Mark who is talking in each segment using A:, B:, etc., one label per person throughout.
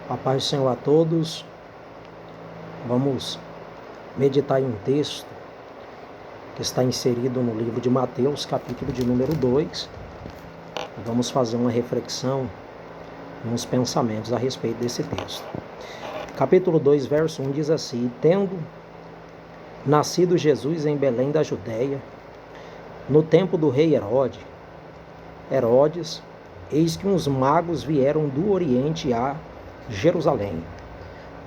A: A paz do Senhor a todos. Vamos meditar em um texto que está inserido no livro de Mateus, capítulo de número 2. Vamos fazer uma reflexão e uns pensamentos a respeito desse texto. Capítulo 2, verso 1 diz assim: Tendo nascido Jesus em Belém da Judéia, no tempo do rei Herodes, eis que uns magos vieram do Oriente a Jerusalém.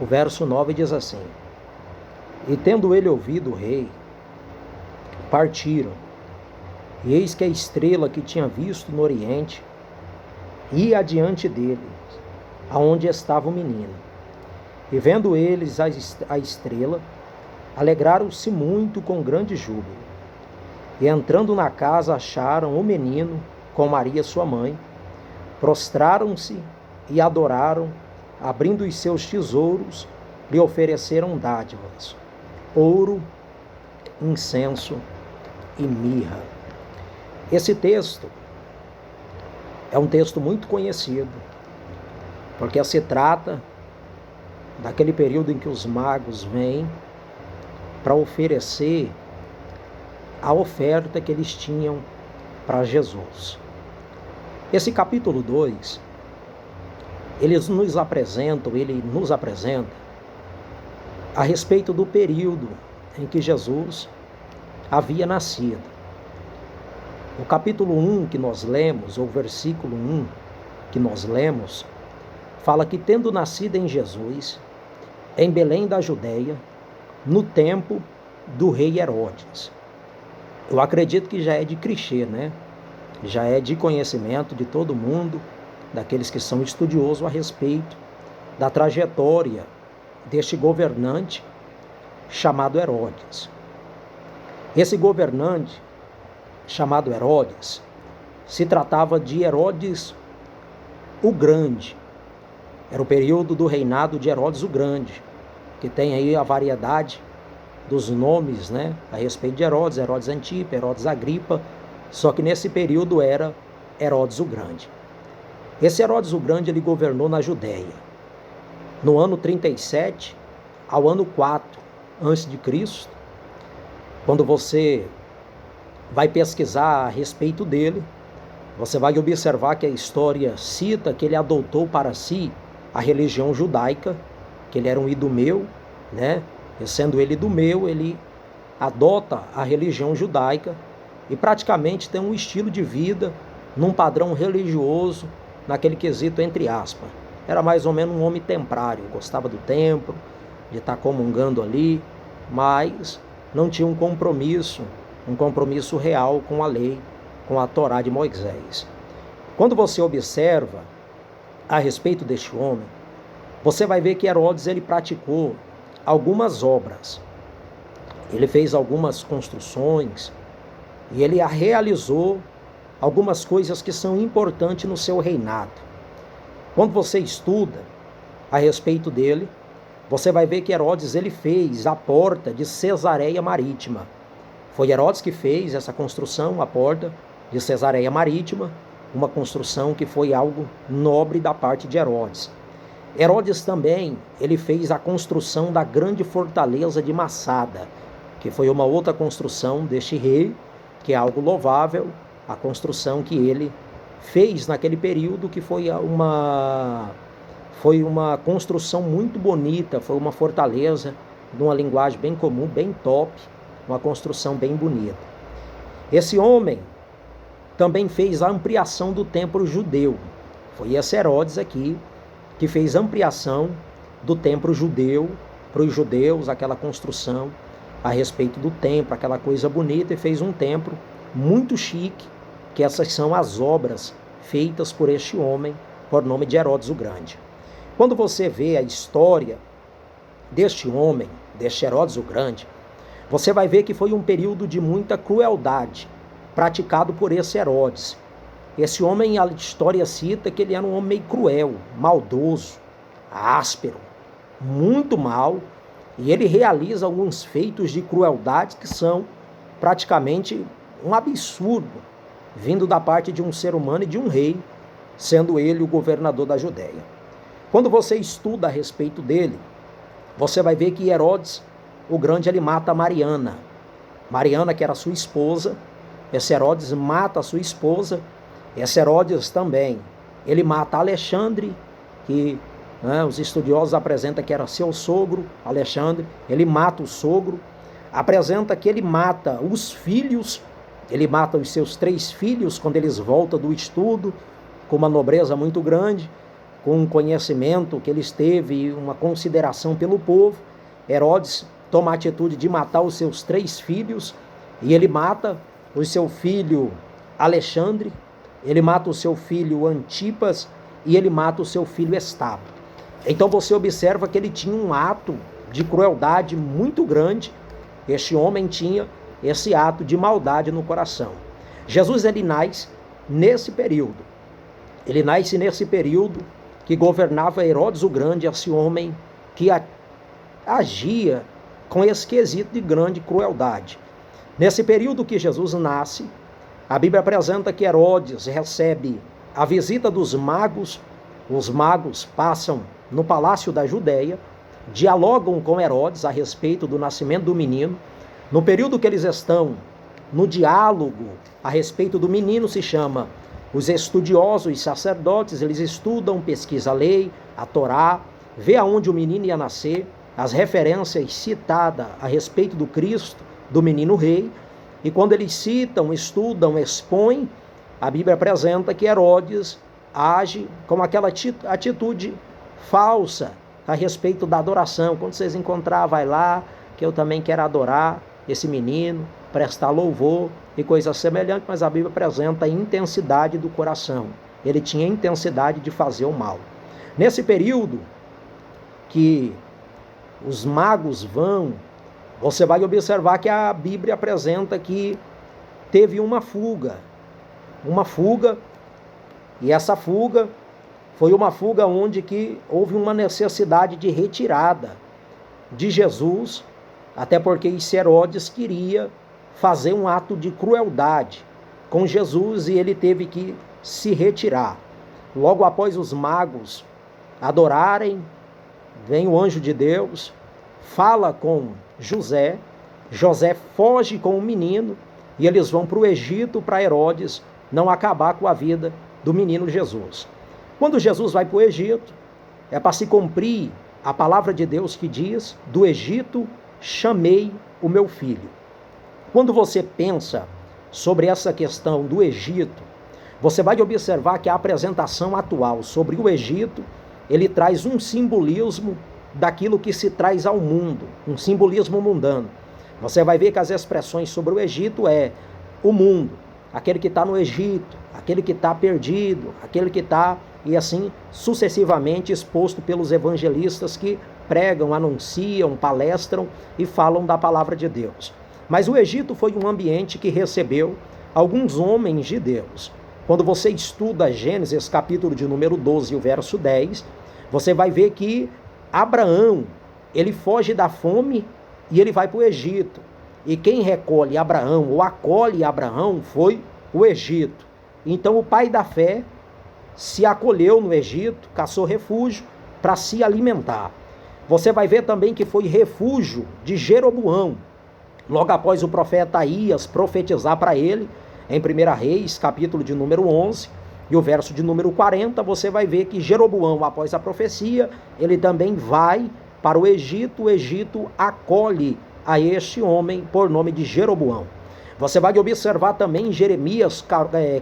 A: O verso 9 diz assim: E tendo ele ouvido o rei, partiram. E eis que a estrela que tinha visto no Oriente ia adiante deles, aonde estava o menino. E vendo eles a estrela, alegraram-se muito com grande júbilo. E entrando na casa, acharam o menino com Maria sua mãe, prostraram-se e adoraram, abrindo os seus tesouros, lhe ofereceram dádivas, ouro, incenso e mirra. Esse texto é um texto muito conhecido, porque se trata daquele período em que os magos vêm para oferecer a oferta que eles tinham para Jesus. Esse capítulo 2, ele nos apresenta a respeito do período em que Jesus havia nascido. O capítulo 1 que nós lemos, ou versículo 1 que nós lemos, fala que tendo nascido em Jesus, em Belém da Judéia, no tempo do rei Herodes. Eu acredito que já é de clichê, né? Já é de conhecimento de todo mundo, daqueles que são estudiosos a respeito da trajetória deste governante chamado Herodes. Esse governante chamado Herodes se tratava de Herodes o Grande. Era o período do reinado de Herodes o Grande, que tem aí a variedade dos nomes, né, a respeito de Herodes, Herodes Antipa, Herodes Agripa, só que nesse período era Herodes o Grande. Esse Herodes o Grande, ele governou na Judéia, no ano 37 ao ano 4 a.C. Quando você vai pesquisar a respeito dele, você vai observar que a história cita que ele adotou para si a religião judaica, que ele era um idumeu, né? E sendo ele idumeu, ele adota a religião judaica e praticamente tem um estilo de vida num padrão religioso, naquele quesito entre aspas. Era mais ou menos um homem templário, gostava do templo, de estar comungando ali, mas não tinha um compromisso real com a lei, com a Torá de Moisés. Quando você observa a respeito deste homem, você vai ver que Herodes ele praticou algumas obras. Ele fez algumas construções e ele realizou algumas coisas que são importantes no seu reinado. Quando você estuda a respeito dele, você vai ver que Herodes ele fez a porta de Cesareia Marítima. Foi Herodes que fez essa construção, a porta de Cesareia Marítima, uma construção que foi algo nobre da parte de Herodes. Herodes também ele fez a construção da grande fortaleza de Massada, que foi uma outra construção deste rei, que é algo louvável, a construção que ele fez naquele período, que foi uma construção muito bonita, foi uma fortaleza, numa linguagem bem comum, bem top, uma construção bem bonita. Esse homem também fez a ampliação do templo judeu. Foi esse Herodes aqui que fez ampliação do templo judeu para os judeus, aquela construção a respeito do templo, aquela coisa bonita, e fez um templo muito chique, que essas são as obras feitas por este homem, por nome de Herodes o Grande. Quando você vê a história deste homem, deste Herodes o Grande, você vai ver que foi um período de muita crueldade praticado por esse Herodes. Esse homem, a história cita que ele era um homem meio cruel, maldoso, áspero, muito mal, e ele realiza alguns feitos de crueldade que são praticamente um absurdo, vindo da parte de um ser humano e de um rei, sendo ele o governador da Judéia. Quando você estuda a respeito dele, você vai ver que Herodes, o Grande, ele mata Mariana. Mariana, que era sua esposa, esse Herodes mata a sua esposa. Esse Herodes também, ele mata Alexandre, que os estudiosos apresentam que era seu sogro, Alexandre. Ele mata o sogro, apresenta que ele mata os filhos, ele mata os seus 3 filhos quando eles voltam do estudo, com uma nobreza muito grande, com um conhecimento que eles teve e uma consideração pelo povo. Herodes toma a atitude de matar os seus 3 filhos, e ele mata o seu filho Alexandre, ele mata o seu filho Antipas, e ele mata o seu filho Estado. Então você observa que ele tinha um ato de crueldade muito grande. Este homem tinha esse ato de maldade no coração. Jesus, ele nasce nesse período. Ele nasce nesse período que governava Herodes o Grande, esse homem que agia com esse quesito de grande crueldade. Nesse período que Jesus nasce, a Bíblia apresenta que Herodes recebe a visita dos magos. Os magos passam no palácio da Judéia, dialogam com Herodes a respeito do nascimento do menino. No período que eles estão no diálogo a respeito do menino, se chama os estudiosos sacerdotes, eles estudam, pesquisam a lei, a Torá, vê aonde o menino ia nascer, as referências citadas a respeito do Cristo, do menino rei, e quando eles citam, estudam, expõem, a Bíblia apresenta que Herodes age com aquela atitude falsa a respeito da adoração. Quando vocês encontrar, vai lá, que eu também quero adorar esse menino, prestar louvor e coisas semelhantes, mas a Bíblia apresenta a intensidade do coração. Ele tinha intensidade de fazer o mal. Nesse período que os magos vão, você vai observar que a Bíblia apresenta que teve uma fuga, e essa fuga foi uma fuga onde que houve uma necessidade de retirada de Jesus, até porque Herodes queria fazer um ato de crueldade com Jesus e ele teve que se retirar. Logo após os magos adorarem, vem o anjo de Deus, fala com José, José foge com o menino e eles vão para o Egito para Herodes não acabar com a vida do menino Jesus. Quando Jesus vai para o Egito, é para se cumprir a palavra de Deus que diz: do Egito chamei o meu filho. Quando você pensa sobre essa questão do Egito, você vai observar que a apresentação atual sobre o Egito, ele traz um simbolismo daquilo que se traz ao mundo, um simbolismo mundano. Você vai ver que as expressões sobre o Egito é o mundo, aquele que está no Egito, aquele que está perdido, aquele que está, e assim sucessivamente exposto pelos evangelistas que pregam, anunciam, palestram e falam da palavra de Deus. Mas o Egito foi um ambiente que recebeu alguns homens de Deus. Quando você estuda Gênesis, capítulo de número 12, o verso 10, você vai ver que Abraão, ele foge da fome e ele vai para o Egito. E quem recolhe Abraão ou acolhe Abraão foi o Egito. Então o pai da fé se acolheu no Egito, caçou refúgio para se alimentar. Você vai ver também que foi refúgio de Jeroboão, logo após o profeta Aías profetizar para ele, em 1 Reis, capítulo de número 11, e o verso de número 40, você vai ver que Jeroboão, após a profecia, ele também vai para o Egito acolhe a este homem por nome de Jeroboão. Você vai observar também em Jeremias,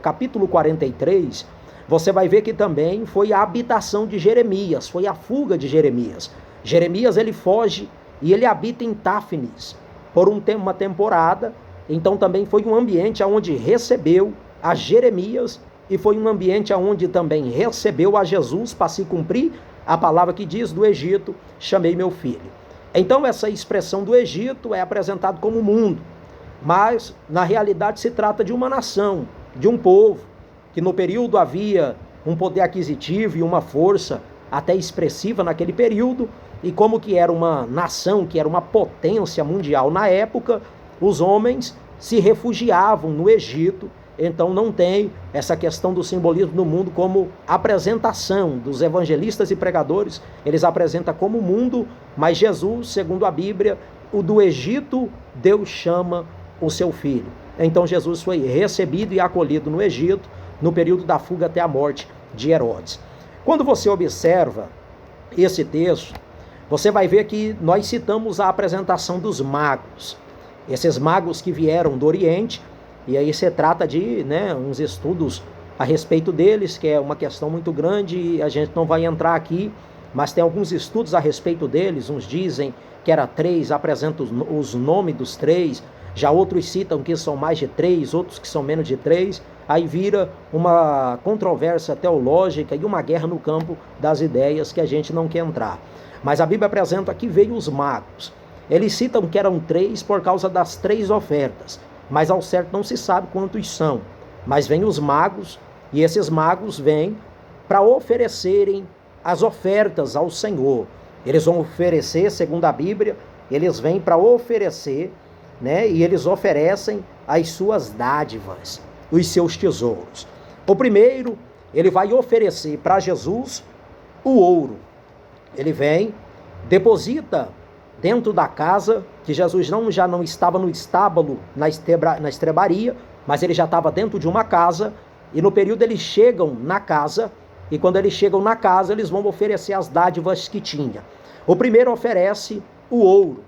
A: capítulo 43, você vai ver que também foi a habitação de Jeremias, foi a fuga de Jeremias. Jeremias, ele foge e ele habita em Táfnis por uma temporada. Então também foi um ambiente onde recebeu a Jeremias e foi um ambiente onde também recebeu a Jesus para se cumprir a palavra que diz: do Egito chamei meu filho. Então essa expressão do Egito é apresentado como mundo, mas na realidade se trata de uma nação, de um povo, que no período havia um poder aquisitivo e uma força até expressiva naquele período, e como que era uma nação, que era uma potência mundial na época, os homens se refugiavam no Egito então não tem essa questão do simbolismo no mundo como apresentação dos evangelistas e pregadores. Eles apresentam como mundo, mas Jesus, segundo a Bíblia, o do Egito, Deus chama o seu filho. Então Jesus foi recebido e acolhido no Egito, no período da fuga até a morte de Herodes. Quando você observa esse texto, você vai ver que nós citamos a apresentação dos magos. Esses magos que vieram do Oriente, e aí se trata de uns estudos a respeito deles, que é uma questão muito grande, e a gente não vai entrar aqui, mas tem alguns estudos a respeito deles. Uns dizem que era 3, apresentam os nomes dos 3, já outros citam que são mais de 3, outros que são menos de 3, aí vira uma controvérsia teológica e uma guerra no campo das ideias que a gente não quer entrar. Mas a Bíblia apresenta que veio os magos. Eles citam que eram 3 por causa das 3 ofertas, mas ao certo não se sabe quantos são. Mas vêm os magos, e esses magos vêm para oferecerem as ofertas ao Senhor. Eles vão oferecer, segundo a Bíblia, eles vêm para oferecer, e eles oferecem as suas dádivas, os seus tesouros. O primeiro, ele vai oferecer para Jesus o ouro. Ele vem, deposita dentro da casa, que Jesus já não estava no estábulo, na estrebaria, mas ele já estava dentro de uma casa, e no período eles chegam na casa, e quando eles chegam na casa, eles vão oferecer as dádivas que tinha. O primeiro oferece o ouro.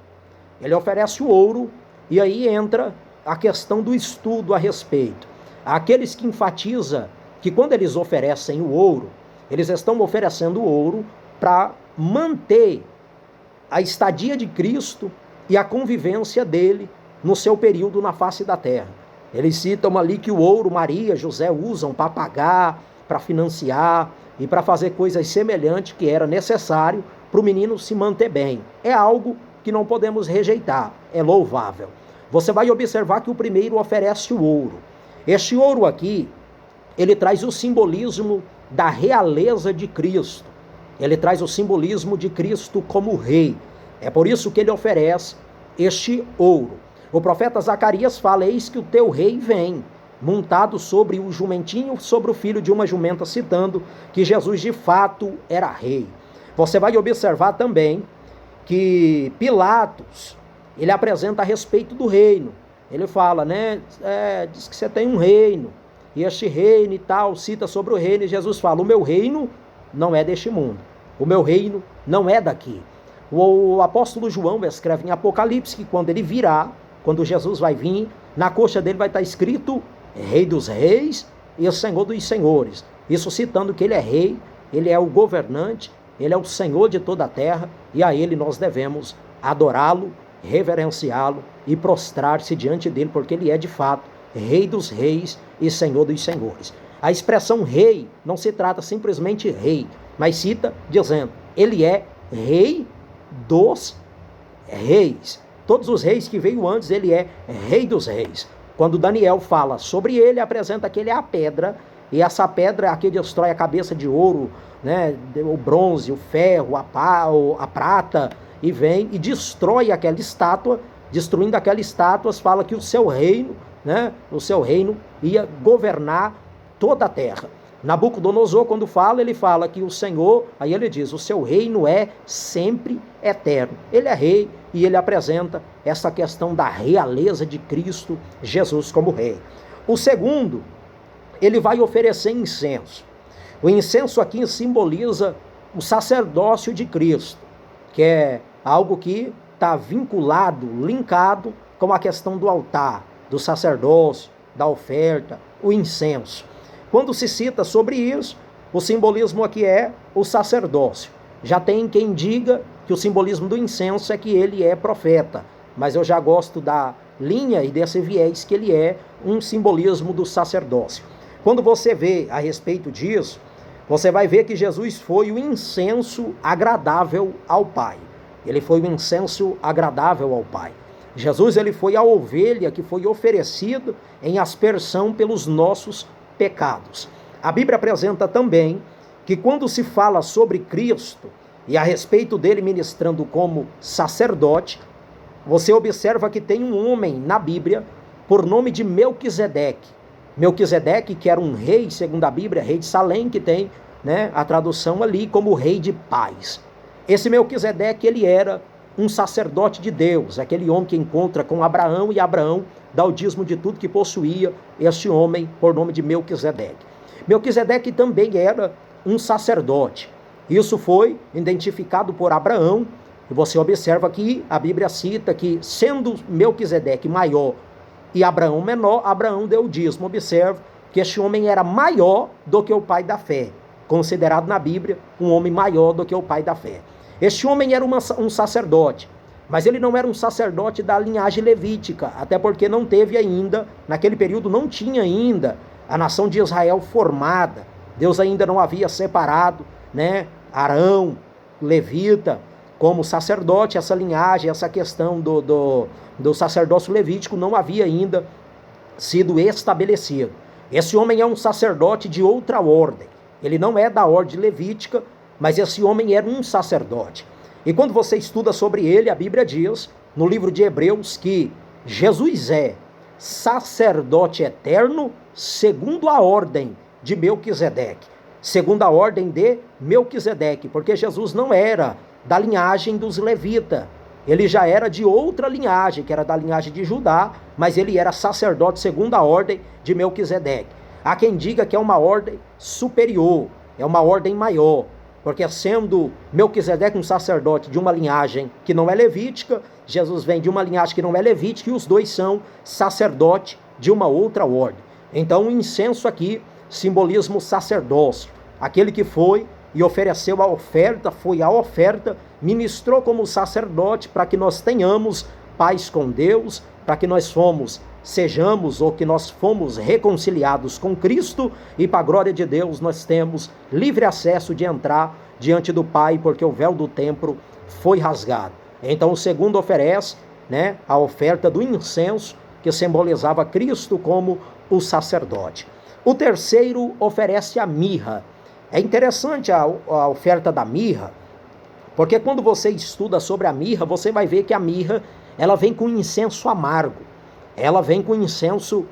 A: Ele oferece o ouro, e aí entra a questão do estudo a respeito. Aqueles que enfatizam que quando eles oferecem o ouro, eles estão oferecendo o ouro para manter a estadia de Cristo e a convivência dele no seu período na face da terra. Eles citam ali que o ouro Maria, José usam para pagar, para financiar e para fazer coisas semelhantes que era necessário para o menino se manter bem. É algo que não podemos rejeitar, é louvável. Você vai observar que o primeiro oferece o ouro. Este ouro aqui, ele traz o simbolismo da realeza de Cristo. Ele traz o simbolismo de Cristo como rei. É por isso que ele oferece este ouro. O profeta Zacarias fala: eis que o teu rei vem, montado sobre o jumentinho, sobre o filho de uma jumenta, citando que Jesus de fato era rei. Você vai observar também que Pilatos, ele apresenta a respeito do reino. Ele fala, diz que você tem um reino, e este reino e tal, cita sobre o reino, e Jesus fala: o meu reino não é deste mundo. O meu reino não é daqui. O apóstolo João escreve em Apocalipse que quando ele virá, quando Jesus vai vir, na coxa dele vai estar escrito Rei dos Reis e Senhor dos Senhores. Isso citando que ele é rei, ele é o governante, ele é o Senhor de toda a terra, e a ele nós devemos adorá-lo, reverenciá-lo e prostrar-se diante dele, porque ele é de fato Rei dos Reis e Senhor dos Senhores. A expressão rei não se trata simplesmente rei, mas cita dizendo, ele é rei dos reis. Todos os reis que veio antes, ele é rei dos reis. Quando Daniel fala sobre ele, apresenta que ele é a pedra, e essa pedra aqui destrói a cabeça de ouro, o bronze, o ferro, a prata, e vem e destrói aquela estátua. Destruindo aquela estátua, fala que o seu reino, ia governar toda a terra. Nabucodonosor, quando fala, ele fala que o Senhor, aí ele diz, o seu reino é sempre eterno. Ele é rei e ele apresenta essa questão da realeza de Cristo Jesus como rei. O segundo, ele vai oferecer incenso. O incenso aqui simboliza o sacerdócio de Cristo, que é algo que está vinculado, linkado com a questão do altar, do sacerdócio, da oferta, o incenso. Quando se cita sobre isso, o simbolismo aqui é o sacerdócio. Já tem quem diga que o simbolismo do incenso é que ele é profeta, mas eu já gosto da linha e desse viés que ele é um simbolismo do sacerdócio. Quando você vê a respeito disso, você vai ver que Jesus foi o incenso agradável ao Pai. Ele foi o incenso agradável ao Pai. Jesus, ele foi a ovelha que foi oferecida em aspersão pelos nossos pecados. A Bíblia apresenta também que quando se fala sobre Cristo e a respeito dele ministrando como sacerdote, você observa que tem um homem na Bíblia por nome de Melquisedeque. Melquisedeque, que era um rei, segundo a Bíblia, rei de Salém, que tem, né, a tradução ali como rei de paz. Esse Melquisedeque, ele era um sacerdote de Deus, aquele homem que encontra com Abraão, e Abraão dá o dízimo de tudo que possuía, este homem por nome de Melquisedeque. Melquisedeque também era um sacerdote. Isso foi identificado por Abraão, e você observa que a Bíblia cita que, sendo Melquisedeque maior e Abraão menor, Abraão deu o dízimo. Observe que este homem era maior do que o pai da fé, considerado na Bíblia um homem maior do que o pai da fé. Este homem era um sacerdote, mas ele não era um sacerdote da linhagem levítica, até porque não teve ainda, naquele período não tinha ainda a nação de Israel formada. Deus ainda não havia separado, né, Arão, levita, como sacerdote. Essa linhagem, essa questão do sacerdócio levítico não havia ainda sido estabelecido. Esse homem é um sacerdote de outra ordem. Ele não é da ordem levítica, mas esse homem era um sacerdote. E quando você estuda sobre ele, a Bíblia diz, no livro de Hebreus, que Jesus é sacerdote eterno segundo a ordem de Melquisedeque. Segundo a ordem de Melquisedeque, porque Jesus não era da linhagem dos levitas. Ele já era de outra linhagem, que era da linhagem de Judá, mas ele era sacerdote segundo a ordem de Melquisedeque. Há quem diga que é uma ordem superior, é uma ordem maior, porque sendo Melquisedeque um sacerdote de uma linhagem que não é levítica, Jesus vem de uma linhagem que não é levítica, e os dois são sacerdote de uma outra ordem. Então o incenso aqui simboliza o sacerdócio. Aquele que foi e ofereceu a oferta, foi a oferta, ministrou como sacerdote para que nós tenhamos paz com Deus, para que nós sejamos ou que nós fomos reconciliados com Cristo, e para a glória de Deus nós temos livre acesso de entrar diante do Pai, porque o véu do templo foi rasgado. Então o segundo oferece, né, a oferta do incenso, que simbolizava Cristo como o sacerdote. O terceiro oferece a mirra. É interessante a oferta da mirra, porque quando você estuda sobre a mirra, você vai ver que a mirra, ela vem com incenso amargo. Ela vem com incenso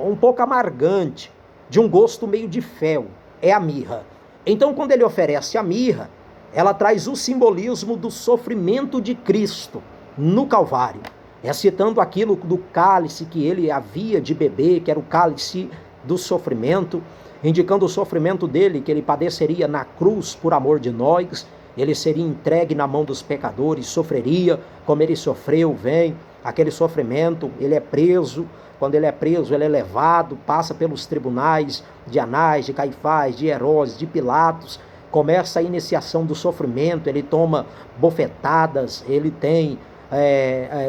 A: um pouco amargante, de um gosto meio de fel. É a mirra. Então, quando ele oferece a mirra, ela traz o simbolismo do sofrimento de Cristo no Calvário. Citando aquilo do cálice que ele havia de beber, que era o cálice do sofrimento, indicando o sofrimento dele, que ele padeceria na cruz por amor de nós, ele seria entregue na mão dos pecadores, sofreria como ele sofreu, vem aquele sofrimento, ele é preso, quando ele é preso, ele é levado, passa pelos tribunais de Anás, de Caifás, de Herodes, de Pilatos, começa a iniciação do sofrimento, ele toma bofetadas, ele tem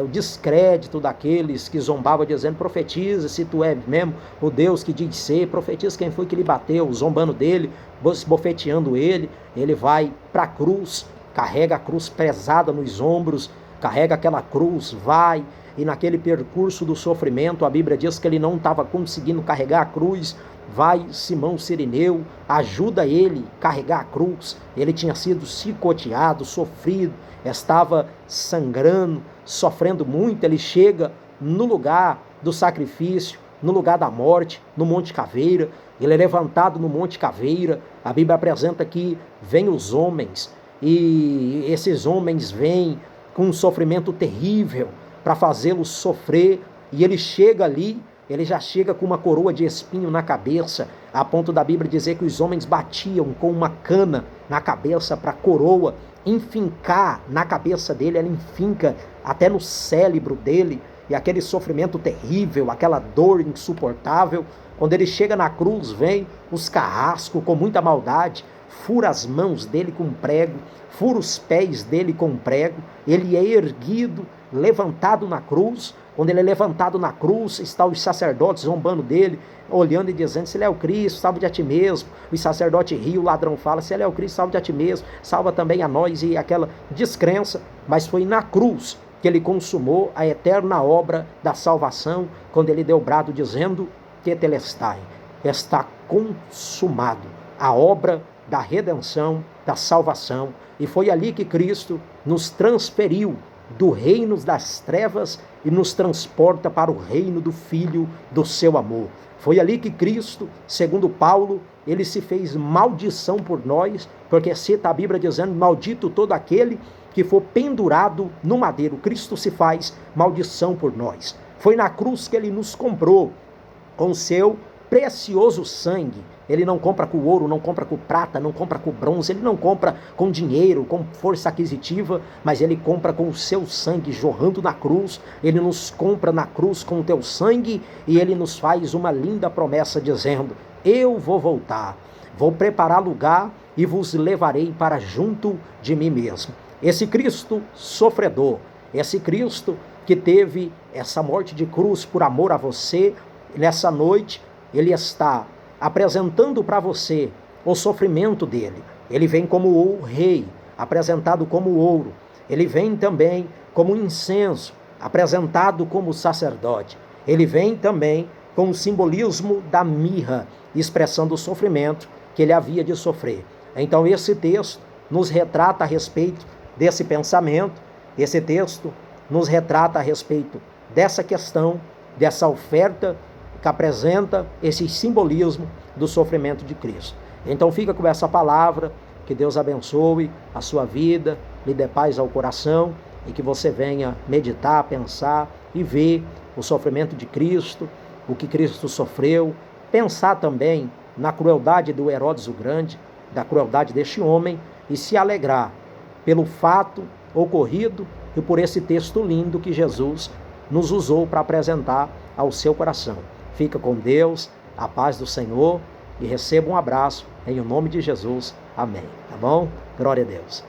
A: o descrédito daqueles que zombavam, dizendo: profetiza se tu é mesmo o Deus que diz ser, profetiza quem foi que lhe bateu, zombando dele, bofeteando ele. Ele vai para a cruz, carrega a cruz pesada nos ombros, carrega aquela cruz, vai, e naquele percurso do sofrimento, a Bíblia diz que ele não estava conseguindo carregar a cruz, vai Simão Cirineu, ajuda ele a carregar a cruz. Ele tinha sido chicoteado, sofrido, estava sangrando, sofrendo muito. Ele chega no lugar do sacrifício, no lugar da morte, no Monte Caveira. Ele é levantado no Monte Caveira. A Bíblia apresenta que vêm os homens, e esses homens vêm com um sofrimento terrível para fazê-lo sofrer, e ele chega ali, ele já chega com uma coroa de espinho na cabeça, a ponto da Bíblia dizer que os homens batiam com uma cana na cabeça para a coroa enfincar na cabeça dele. Ela enfinca até no cérebro dele, e aquele sofrimento terrível, aquela dor insuportável. Quando ele chega na cruz, vem os carrascos com muita maldade, fura as mãos dele com prego, fura os pés dele com prego. Ele é erguido, levantado na cruz. Quando ele é levantado na cruz, está os sacerdotes zombando dele, olhando e dizendo: se ele é o Cristo, salva-te a ti mesmo. O sacerdote ri, o ladrão fala: se ele é o Cristo, salva-te a ti mesmo, salva também a nós. E aquela descrença. Mas foi na cruz que ele consumou a eterna obra da salvação, quando ele deu brado dizendo: tetelestai, está consumado, a obra da redenção, da salvação. E foi ali que Cristo nos transferiu do reino das trevas e nos transporta para o reino do Filho do seu amor. Foi ali que Cristo, segundo Paulo, ele se fez maldição por nós, porque cita a Bíblia dizendo: maldito todo aquele que for pendurado no madeiro. Cristo se faz maldição por nós. Foi na cruz que ele nos comprou com o seu precioso sangue. Ele não compra com ouro, não compra com prata, não compra com bronze, ele não compra com dinheiro, com força aquisitiva, mas ele compra com o seu sangue jorrando na cruz. Ele nos compra na cruz com o teu sangue e ele nos faz uma linda promessa dizendo: eu vou voltar, vou preparar lugar e vos levarei para junto de mim mesmo. Esse Cristo sofredor, esse Cristo que teve essa morte de cruz por amor a você, nessa noite ele está apresentando para você o sofrimento dele. Ele vem como o rei, apresentado como ouro. Ele vem também como incenso, apresentado como sacerdote. Ele vem também com o simbolismo da mirra, expressando o sofrimento que ele havia de sofrer. Então esse texto nos retrata a respeito desse pensamento, esse texto nos retrata a respeito dessa questão, dessa oferta que apresenta esse simbolismo do sofrimento de Cristo. Então fica com essa palavra, que Deus abençoe a sua vida, lhe dê paz ao coração e que você venha meditar, pensar e ver o sofrimento de Cristo, o que Cristo sofreu, pensar também na crueldade do Herodes o Grande, da crueldade deste homem e se alegrar pelo fato ocorrido e por esse texto lindo que Jesus nos usou para apresentar ao seu coração. Fica com Deus, a paz do Senhor e receba um abraço em nome de Jesus. Amém. Tá bom? Glória a Deus.